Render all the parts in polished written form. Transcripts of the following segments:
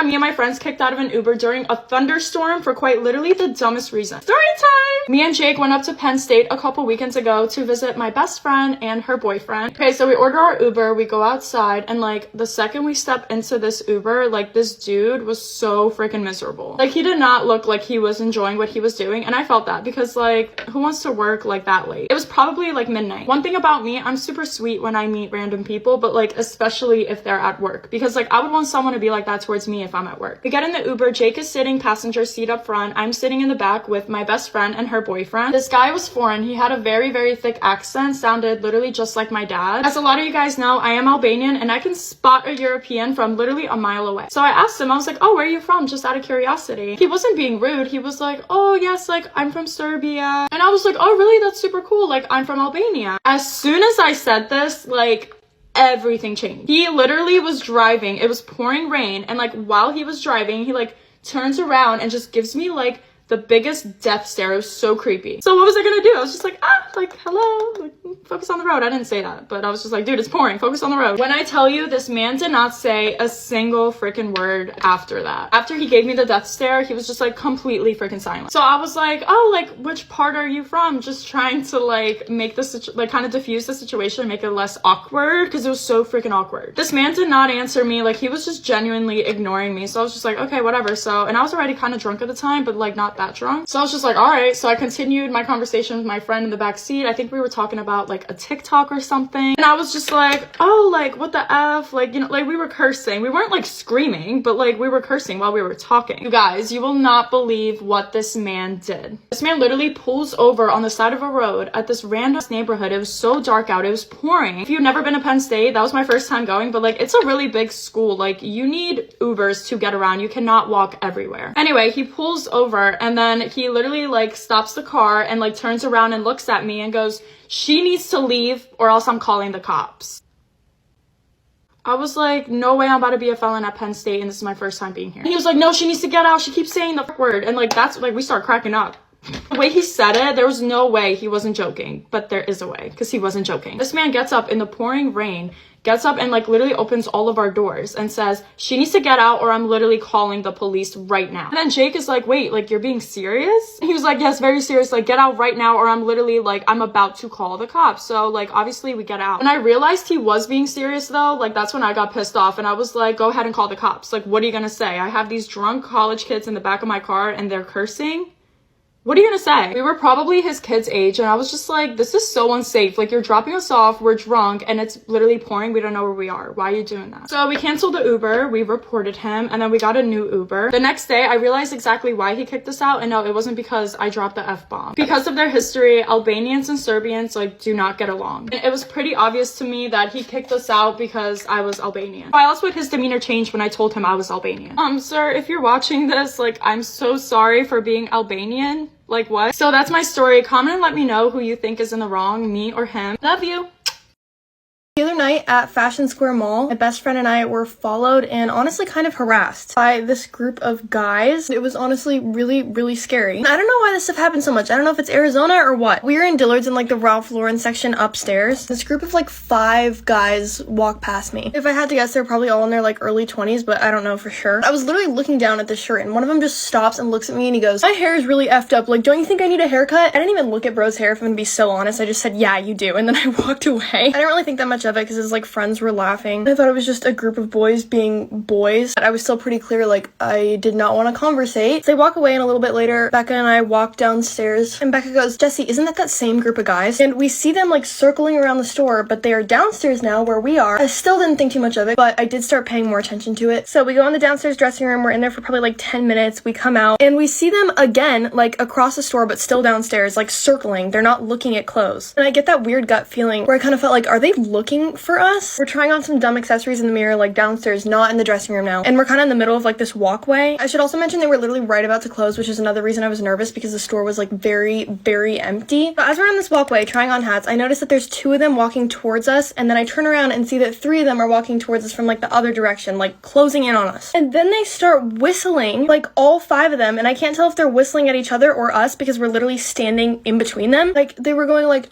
got me and my friends kicked out of an Uber during a thunderstorm for quite literally the dumbest reason. Story time! Me and Jake went up to Penn State a couple weekends ago to visit my best friend and her boyfriend. Okay, so we order our Uber, we go outside, and like the second we step into this Uber, like this dude was so freaking miserable. Like he did not look like he was enjoying what he was doing, and I felt that because like who wants to work like that late? It was probably like midnight. One thing about me, I'm super sweet when I meet random people, but like especially if they're at work, because like I would want someone to be like that towards me if I'm at work. We get in the Uber, Jake is sitting passenger seat up front, I'm sitting in the back with my best friend and her boyfriend. This guy was foreign. He had a very, very thick accent, sounded literally just like my dad. As a lot of you guys know, I am Albanian and I can spot a European from literally a mile away. So I asked him, I was like, oh, where are you from? Just out of curiosity. He wasn't being rude. He was like, oh yes, like I'm from Serbia. And I was like, oh really? That's super cool. Like I'm from Albania. As soon as I said this, like everything changed. He literally was driving. It was pouring rain. And like while he was driving, he like turns around and just gives me like the biggest death stare. It was so creepy. So what was I gonna do? I was just like, like, hello, like, focus on the road. I didn't say that, but I was just like, dude, it's pouring, focus on the road. When I tell you, this man did not say a single freaking word after that. After he gave me the death stare, he was just like completely freaking silent. So I was like, oh, like, which part are you from? Just trying to like make this, like kind of diffuse the situation and make it less awkward, because it was so freaking awkward. This man did not answer me. Like he was just genuinely ignoring me. So I was just like, okay, whatever. So, and I was already kind of drunk at the time, but like not that drunk. So I was just like, all right. So I continued my conversation with my friend in the back seat. I think we were talking about like a TikTok or something. And I was just like, oh, like what the F? Like, you know, like we were cursing. We weren't like screaming, but like we were cursing while we were talking. You guys, you will not believe what this man did. This man literally pulls over on the side of a road at this random neighborhood. It was so dark out. It was pouring. If you've never been to Penn State, that was my first time going, but like it's a really big school. Like you need Ubers to get around. You cannot walk everywhere. Anyway, he pulls over and then he literally like stops the car and like turns around and looks at me and goes, she needs to leave or else I'm calling the cops. I was like, no way I'm about to be a felon at Penn State and this is my first time being here. And he was like, no, she needs to get out. She keeps saying the word. And like, that's like, we start cracking up. The way he said it, there was no way he wasn't joking, but there is a way because he wasn't joking. This man gets up in the pouring rain, gets up and like literally opens all of our doors and says, she needs to get out or I'm literally calling the police right now. And then Jake is like, wait, like you're being serious? And he was like, yes, very serious. Like get out right now or I'm literally like, I'm about to call the cops. So like, obviously we get out. When I realized he was being serious though, like that's when I got pissed off and I was like, go ahead and call the cops. Like, what are you gonna say? I have these drunk college kids in the back of my car and they're cursing. What are you gonna say? We were probably his kid's age and I was just like, this is so unsafe. Like you're dropping us off, we're drunk and it's literally pouring. We don't know where we are. Why are you doing that? So we canceled the Uber, we reported him and then we got a new Uber. The next day I realized exactly why he kicked us out and no, it wasn't because I dropped the F-bomb. Because of their history, Albanians and Serbians like do not get along. And it was pretty obvious to me that he kicked us out because I was Albanian. Why else would his demeanor change when I told him I was Albanian? Sir, if you're watching this, like I'm so sorry for being Albanian. Like what? So that's my story. Comment and let me know who you think is in the wrong, me or him. Love you. The other night at Fashion Square Mall, my best friend and I were followed and honestly kind of harassed by this group of guys. It was honestly really, really scary. And I don't know why this stuff happens so much. I don't know if it's Arizona or what. We were in Dillard's in like the Ralph Lauren section upstairs. This group of like 5 guys walked past me. If I had to guess, they're probably all in their like early 20s, but I don't know for sure. I was literally looking down at the shirt and one of them just stops and looks at me and he goes, my hair is really effed up. Like, don't you think I need a haircut? I didn't even look at bro's hair if I'm gonna be so honest. I just said, yeah, you do. And then I walked away. I didn't really think that much of it because his like friends were laughing. I thought it was just a group of boys being boys. But I was still pretty clear like I did not want to conversate. So they walk away and a little bit later Becca and I walk downstairs and Becca goes, Jesse, isn't that same group of guys? And we see them like circling around the store, but they are downstairs now where we are. I still didn't think too much of it, but I did start paying more attention to it. So we go in the downstairs dressing room. We're in there for probably like 10 minutes. We come out and we see them again like across the store but still downstairs like circling. They're not looking at clothes. And I get that weird gut feeling where I kind of felt like, are they looking for us? We're trying on some dumb accessories in the mirror like downstairs, not in the dressing room now. And we're kind of in the middle of like this walkway. I should also mention they were literally right about to close, which is another reason I was nervous because the store was like very, very empty. But as we're on this walkway trying on hats, I noticed that there's 2 of them walking towards us and then I turn around and see that 3 of them are walking towards us from like the other direction, like closing in on us. And then they start whistling, like all 5 of them, and I can't tell if they're whistling at each other or us because we're literally standing in between them. Like they were going like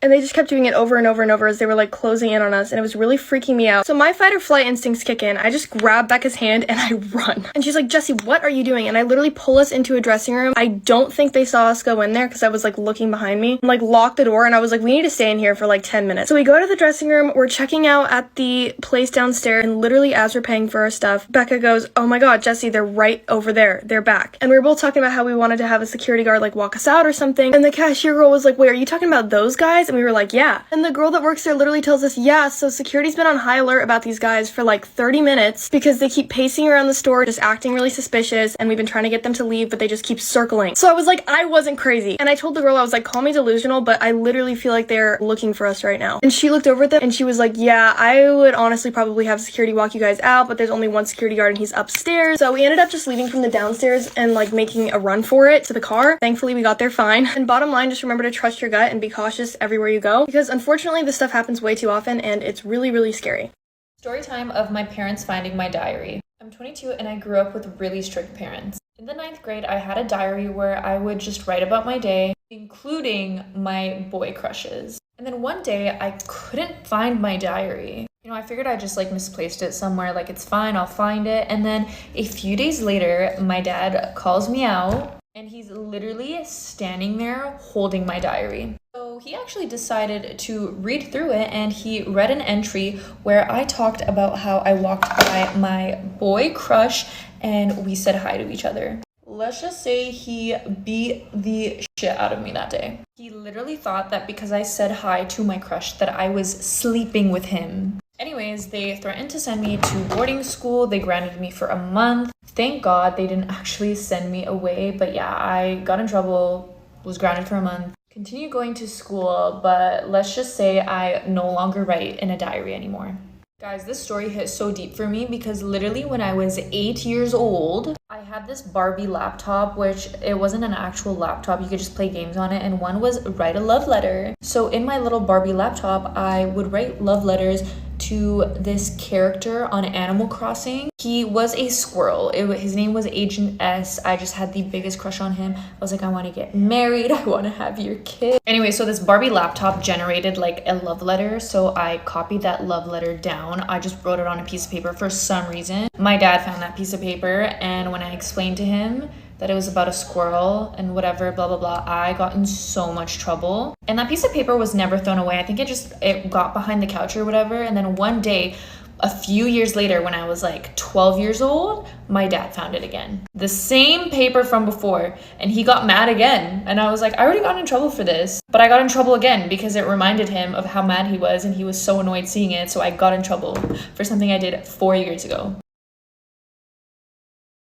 And they just kept doing it over and over and over as they were like closing in on us, and it was really freaking me out. So my fight or flight instincts kick in. I just grab Becca's hand and I run. And she's like, Jessie, what are you doing? And I literally pull us into a dressing room. I don't think they saw us go in there because I was like looking behind me and like locked the door, and I was like, we need to stay in here for like 10 minutes. So we go to the dressing room, we're checking out at the place downstairs, and literally as we're paying for our stuff, Becca goes, oh my god, Jessie, they're right over there. They're back. And we were both talking about how we wanted to have a security guard like walk us out or something. And the cashier girl was like, wait, are you talking about those guys? And we were like, yeah. And the girl that works there literally tells us, yeah, so security's been on high alert about these guys for like 30 minutes because they keep pacing around the store just acting really suspicious, and we've been trying to get them to leave, but they just keep circling. So I was like, I wasn't crazy. And I told the girl, I was like, call me delusional, but I literally feel like they're looking for us right now. And she looked over at them and she was like, yeah, I would honestly probably have security walk you guys out, but there's only one security guard and he's upstairs. So we ended up just leaving from the downstairs and like making a run for it to the car. Thankfully we got there fine. And bottom line, just remember to trust your gut and be cautious everywhere you go, because unfortunately this stuff happens way too often and it's really, really scary. Story time of my parents finding my diary. I'm 22 and I grew up with really strict parents. In the 9th grade, I had a diary where I would just write about my day, including my boy crushes. And then one day I couldn't find my diary. You know, I figured I just like misplaced it somewhere, like it's fine, I'll find it. And then a few days later, my dad calls me out and he's literally standing there holding my diary. So he actually decided to read through it, and he read an entry where I talked about how I walked by my boy crush and we said hi to each other. Let's just say he beat the shit out of me that day. He literally thought that because I said hi to my crush that I was sleeping with him. Anyways, they threatened to send me to boarding school. They grounded me for a month. Thank God they didn't actually send me away. But yeah, I got in trouble, was grounded for a month. Continue going to school, but let's just say I no longer write in a diary anymore. Guys, this story hit so deep for me because literally when I was 8 years old, I had this Barbie laptop, which it wasn't an actual laptop. You could just play games on it. And one was write a love letter. So in my little Barbie laptop, I would write love letters to this character on Animal Crossing. He was a squirrel. His name was Agent S. I just had the biggest crush on him. I was like, I want to get married. I want to have your kid. Anyway, so this Barbie laptop generated like a love letter. So I copied that love letter down. I just wrote it on a piece of paper for some reason. My dad found that piece of paper, and when I explained to him that it was about a squirrel and whatever, blah, blah, blah, I got in so much trouble. And that piece of paper was never thrown away. I think it got behind the couch or whatever. And then one day, a few years later, when I was like 12 years old, my dad found it again. The same paper from before, and he got mad again. And I was like, I already got in trouble for this. But I got in trouble again because it reminded him of how mad he was, and he was so annoyed seeing it. So I got in trouble for something I did 4 years ago.